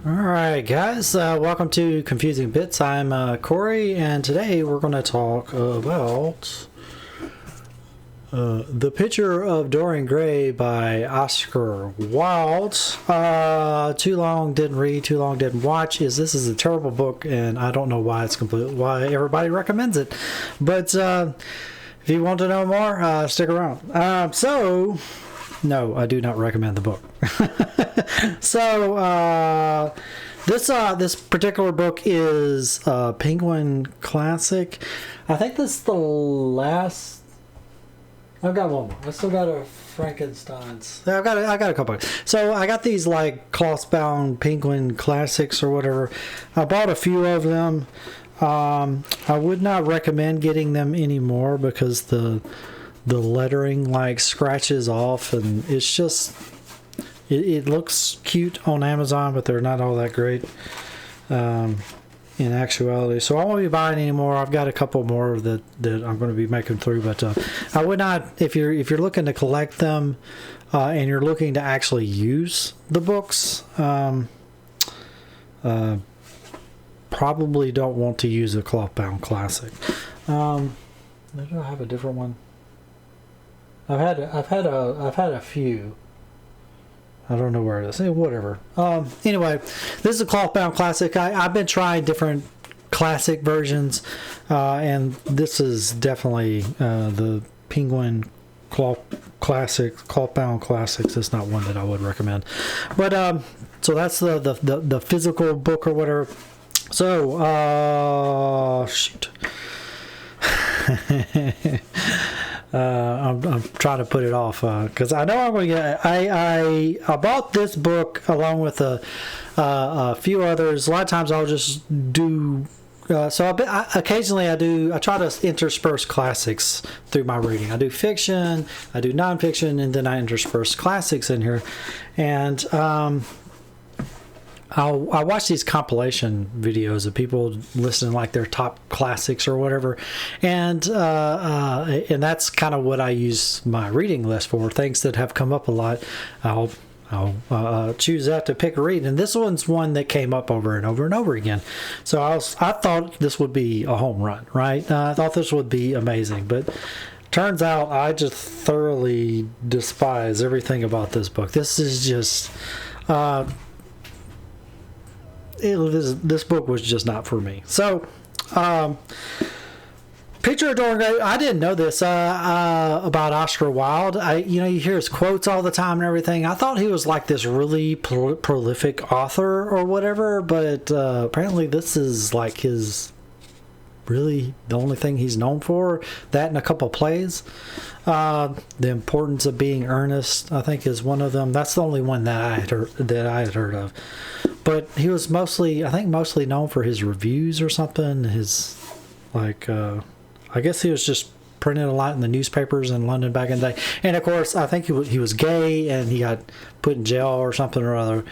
Alright guys, welcome to Confusing Bits. I'm Corey, and today we're going to talk about The Picture of Dorian Gray by Oscar Wilde. Too long didn't read, too long didn't watch. This is a terrible book, and I don't know why why everybody recommends it. But if you want to know more, stick around. No, I do not recommend the book. So, this particular book is Penguin Classic. I think this is the last. I've got one more. I still got a Frankenstein's. I got a couple. So I got these like cloth-bound Penguin Classics or whatever. I bought a few of them. I would not recommend getting them anymore because the lettering like scratches off, and it's just it looks cute on Amazon, but they're not all that great in actuality. So I won't be buying any more. I've got a couple more that I'm going to be making through, but I would not, if you're looking to collect them and you're looking to actually use the books, probably don't want to use a cloth-bound classic. Do I have a different one? I've had a few. I don't know where it is. Whatever. Anyway, this is a cloth-bound classic. I've been trying different classic versions, and this is definitely the Penguin cloth-bound classics. It's not one that I would recommend. But so that's the physical book or whatever. So shoot. I'm trying to put it off because I know I'm going to get. I bought this book along with a few others. A lot of times I'll just do. Occasionally I try to intersperse classics through my reading. I do fiction, I do nonfiction, and then I intersperse classics in here. And I watch these compilation videos of people listing like their top classics or whatever, and that's kind of what I use my reading list for. Things that have come up a lot, I'll choose that to pick a read, and this one's one that came up over and over and over again. So I thought this would be a home run, right? I thought this would be amazing, but turns out I just thoroughly despise everything about this book. This is just. This book was just not for me. So, Picture of Dorian Gray. I didn't know this about Oscar Wilde. You hear his quotes all the time and everything. I thought he was like this really prolific author or whatever, but apparently this is like his really the only thing he's known for. That and a couple of plays. The Importance of Being Earnest, I think, is one of them. That's the only one that I had heard of. But he was mostly known for his reviews or something. His I guess he was just printed a lot in the newspapers in London back in the day. And of course, I think he was gay and he got put in jail or something or other.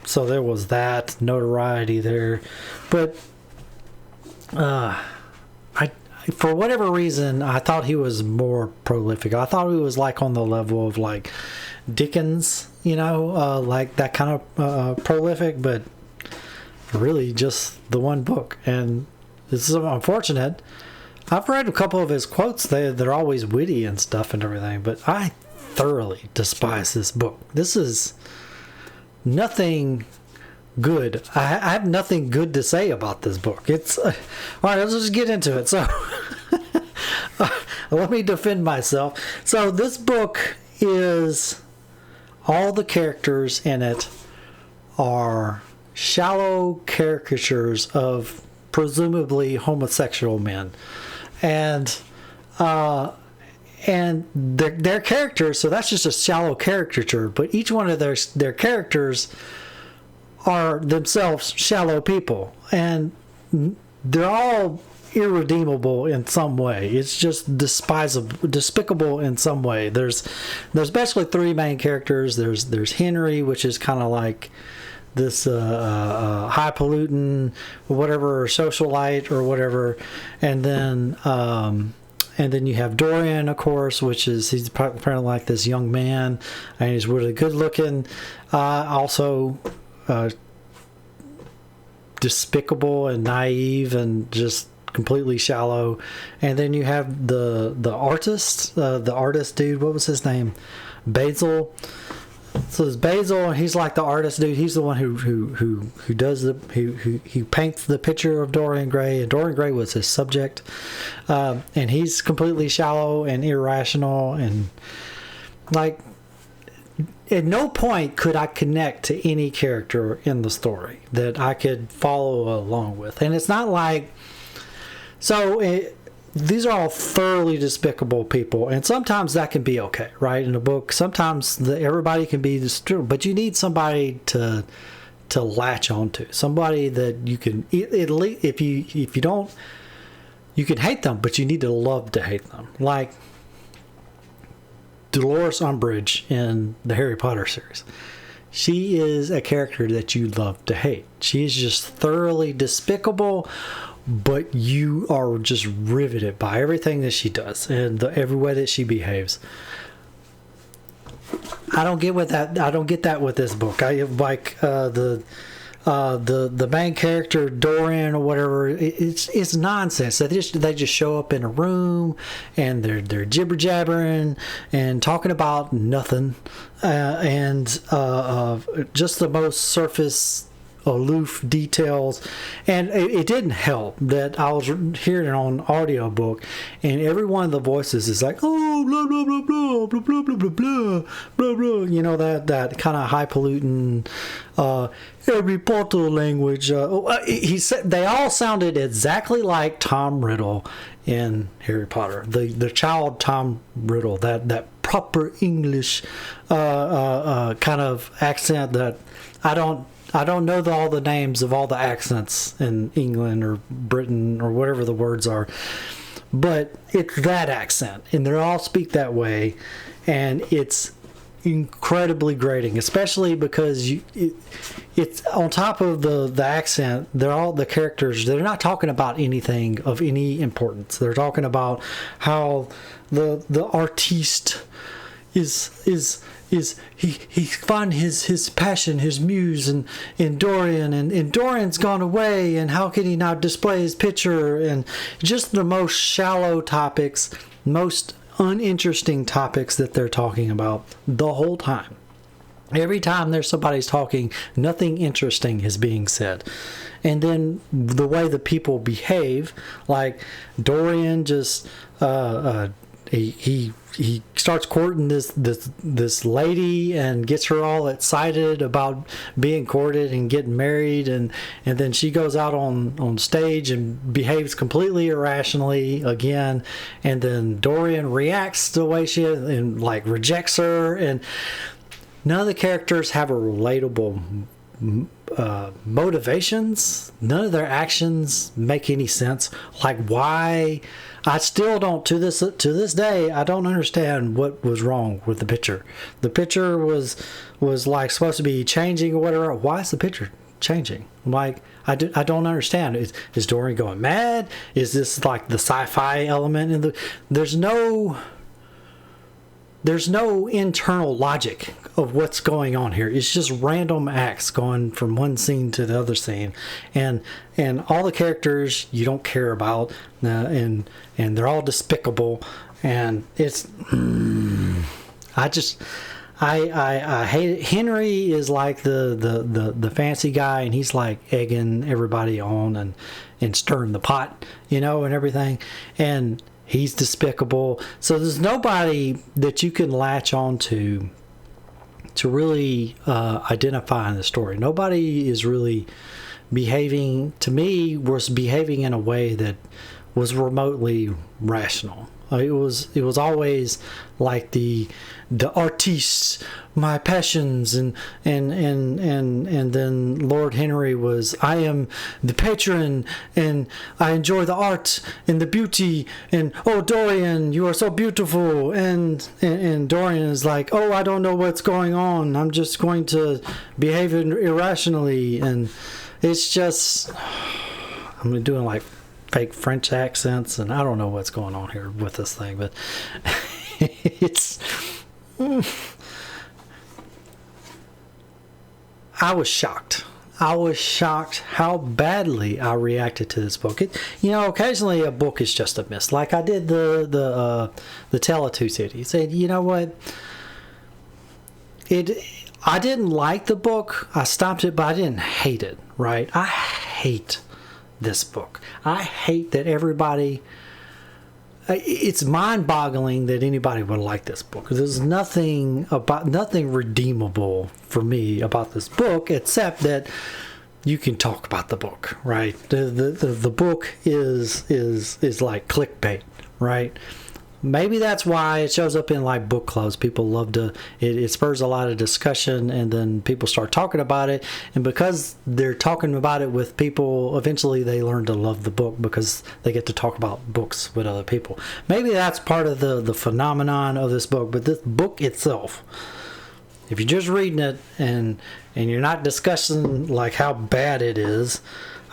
So there was that notoriety there. But for whatever reason, I thought he was more prolific. I thought he was like on the level of like Dickens, like that kind of prolific, but really just the one book. And this is unfortunate. I've read a couple of his quotes. They're always witty and stuff and everything, but I thoroughly despise this book. This is nothing good. I have nothing good to say about this book. It's all right. Let's just get into it. So let me defend myself. So this book is, all the characters in it are shallow caricatures of presumably homosexual men, and their characters. So that's just a shallow caricature. But each one of their characters are themselves shallow people, and they're all irredeemable in some way. It's just despicable in some way. There's basically three main characters. There's Henry, which is kind of like this highfalutin, whatever, socialite or whatever, and then And then you have Dorian, of course, he's apparently like this young man, and he's really good looking. Also despicable and naive and just completely shallow. And then you have the artist dude. What was his name? Basil. So it's Basil, and he's like the artist dude. He's the one who does who paints the picture of Dorian Gray, and Dorian Gray was his subject. And he's completely shallow and irrational, and like at no point could I connect to any character in the story that I could follow along with. And it's not like these are all thoroughly despicable people, and sometimes that can be okay, right? In a book, sometimes everybody can be despicable, but you need somebody to latch onto, somebody that you can, at least if you don't, you can hate them, but you need to love to hate them. Like Dolores Umbridge in the Harry Potter series. She is a character that you love to hate. She is just thoroughly despicable, but you are just riveted by everything that she does and every way that she behaves. I don't get that with this book. I like the main character Dorian or whatever. It's nonsense. They just show up in a room and they're jibber jabbering and talking about nothing, and just the most surface, aloof details. And it didn't help that I was hearing it on audiobook, and every one of the voices is like, oh, blah blah blah blah blah blah blah blah blah blah blah, you know, that kind of highfalutin Harry Potter language. He said they all sounded exactly like Tom Riddle in Harry Potter, the child Tom Riddle, that proper English kind of accent that I don't know all the names of all the accents in England or Britain or whatever the words are, but it's that accent, and they all speak that way, and it's incredibly grating, especially because it's on top of the accent. They're all the characters. They're not talking about anything of any importance. They're talking about how the artiste is he found his passion, his muse in Dorian, and Dorian's gone away, and how can he now display his picture, and just the most shallow topics, most uninteresting topics that they're talking about the whole time. Every time there's somebody's talking, nothing interesting is being said. And then the way the people behave, like Dorian just he starts courting this lady and gets her all excited about being courted and getting married, and then she goes out on stage and behaves completely irrationally again, and then Dorian reacts the way she is and like rejects her, and none of the characters have a relatable motivations. None of their actions make any sense. Like, why? I still don't, to this day, I don't understand what was wrong with the picture. The picture was like supposed to be changing or whatever. Why is the picture changing? Like, I don't understand. Is Dorian going mad? Is this like the sci-fi element in the? There's no internal logic of what's going on here. It's just random acts going from one scene to the other scene, and all the characters you don't care about, and they're all despicable, and it's I hate it. Henry is like the fancy guy, and he's like egging everybody on and stirring the pot, you know, and everything, and he's despicable. So there's nobody that you can latch on to really identify in the story. Nobody is really behaving, to me, was behaving in a way that was remotely rational. It was always like the artiste, my passions, and then Lord Henry was, I am the patron, and I enjoy the art and the beauty, and oh Dorian, you are so beautiful, and Dorian is like, oh, I don't know what's going on, I'm just going to behave irrationally, and it's just, I'm doing like fake French accents, and I don't know what's going on here with this thing, but it's. I was shocked. I was shocked how badly I reacted to this book. Occasionally a book is just a miss. Like I did the Tale of Two Cities. And you know what? I didn't like the book. I stopped it, but I didn't hate it. Right? I hate this book. I hate that everybody. It's mind-boggling that anybody would like this book. There's nothing redeemable for me about this book, except that you can talk about the book, right? The book is like clickbait, right? Maybe that's why it shows up in like book clubs. People love to. It spurs a lot of discussion, and then people start talking about it. And because they're talking about it with people, eventually they learn to love the book because they get to talk about books with other people. Maybe that's part of the phenomenon of this book. But this book itself, if you're just reading it and you're not discussing like how bad it is,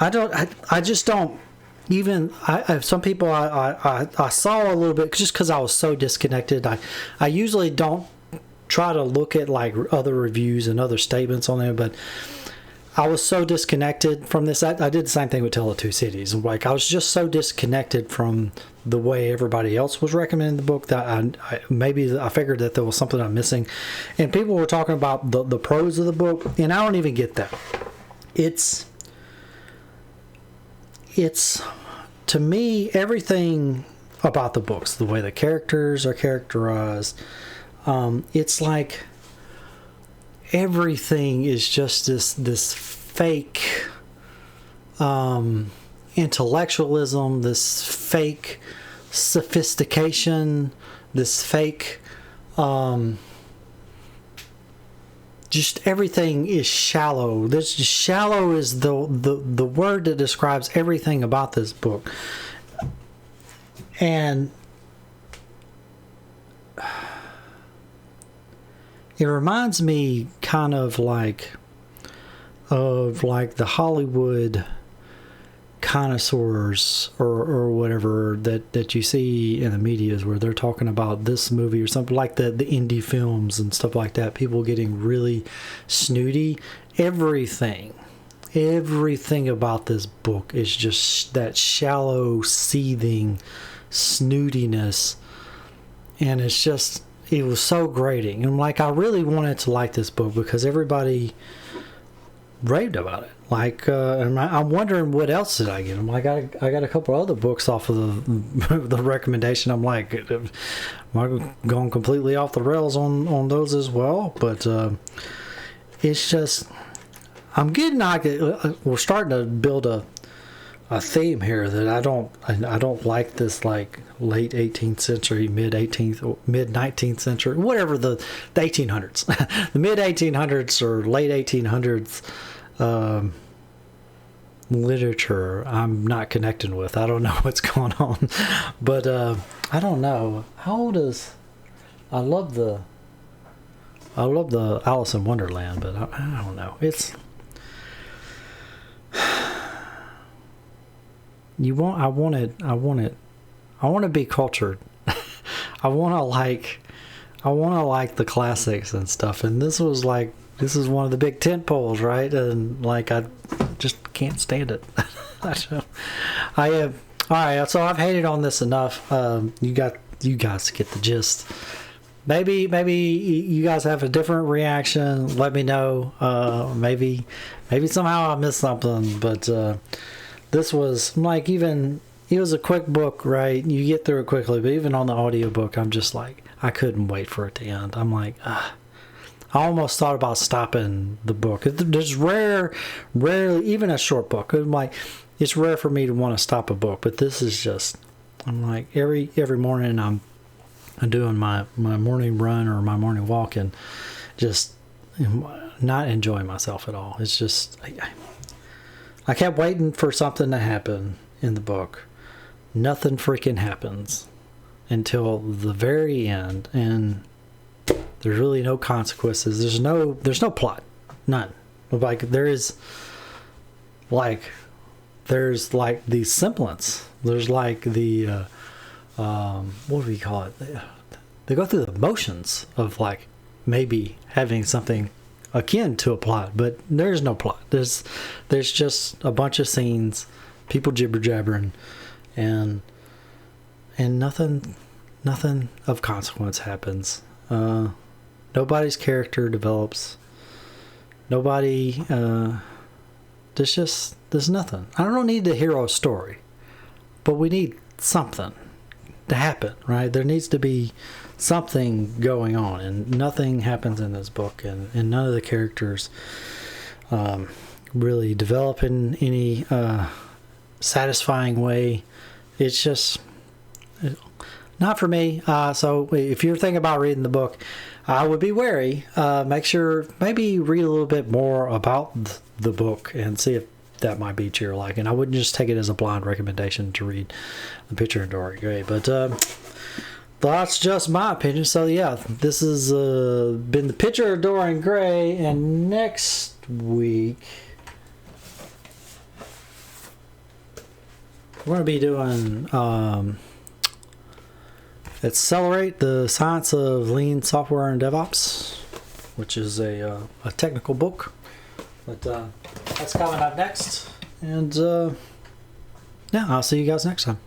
I just don't. Even some people I saw a little bit just because I was so disconnected. I usually don't try to look at like other reviews and other statements on there, but I was so disconnected from this. I did the same thing with Tale of Two Cities. Like I was just so disconnected from the way everybody else was recommending the book that I figured that there was something I'm missing. And people were talking about the pros of the book, and I don't even get that. It's to me, everything about the books, the way the characters are characterized, it's like everything is just this fake intellectualism, this fake sophistication, this fake just everything is shallow. Shallow is the word that describes everything about this book. And it reminds me kind of like the Hollywood connoisseurs or whatever that you see in the media, where they're talking about this movie or something like the indie films and stuff like that, people getting really snooty. Everything about this book is just that shallow, seething snootiness, and it was so grating. And like I really wanted to like this book because everybody raved about it. Like, I'm wondering what else did I get him. I got a couple other books off of the recommendation. I'm like, am I going completely off the rails on those as well? But it's just, I'm getting we're starting to build a theme here that I don't like this like late 18th century, mid 19th century, whatever the 1800s, the mid 1800s or late 1800s. Literature I'm not connecting with. I don't know what's going on, but I don't know. How old is? I love the Alice in Wonderland, but I don't know. It's I want to be cultured. I want to like the classics and stuff, and this is one of the big tent poles, right? And like I just can't stand it. I have. All right, so I've hated on this enough. You guys get the gist. Maybe you guys have a different reaction. Let me know. Maybe somehow I missed something. But this was like, even it was a quick book, right? You get through it quickly. But even on the audiobook, I'm just like, I couldn't wait for it to end. I'm like, I almost thought about stopping the book. There's rarely, even a short book. I'm like, it's rare for me to want to stop a book, but this is just, I'm like, every morning I'm doing my morning run or my morning walk and just not enjoying myself at all. It's just, I kept waiting for something to happen in the book. Nothing freaking happens until the very end, and there's really no consequences. There's no plot. None. Like, there is, like, there's like the semblance. There's like the what do we call it? They go through the motions of like maybe having something akin to a plot, but there's no plot. There's just a bunch of scenes, people jibber jabbering, and nothing of consequence happens. Nobody's character develops. Nobody. There's nothing. I don't need the hero story, but we need something to happen, right? There needs to be something going on, and nothing happens in this book, and none of the characters really develop in any satisfying way. It's just not for me. So if you're thinking about reading the book, I would be wary. Make sure, maybe read a little bit more about the book and see if that might be to your liking. I wouldn't just take it as a blind recommendation to read The Picture of Dorian Gray. But that's just my opinion. So yeah, this has been The Picture of Dorian Gray, and next week we're going to be doing Accelerate the Science of Lean Software and DevOps, which is a technical book. But that's coming up next. And yeah, I'll see you guys next time.